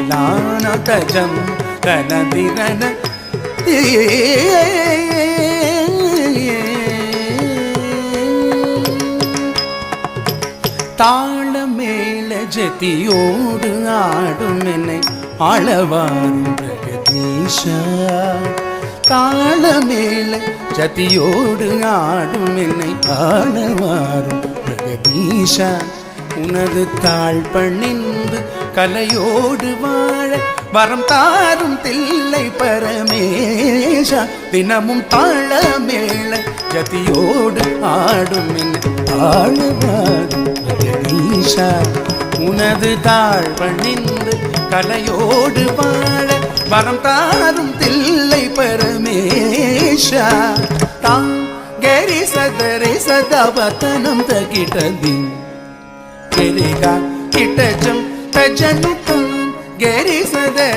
லான தஜம் தனதிரன தாள மேல ஜதியோடு ஆடும் என்னை ஆளவாரும் பிரகதீஷா தாள மேல ஜதியோடு ஆடும் என்னை ஆளவாரும் பிரகதீஷா உனது தாழ் பணிந்து கலையோடு வாழ வரம் தாரும் தில்லை பரமேஷா தினமும் தாள மேல ஜதியோடு ஆடும் என்னை ஆளவாரும் பிரகதீஷா உனது தாழ் பணிந்து கலையோடு வாழ வரம் தாரும் தில்லை பரமேஷா தாம் கரி சதரை சதவத்தனம் தகிட்டதி கரிகா கிட்டஜம் தஜனுத்தம் கரி சதரை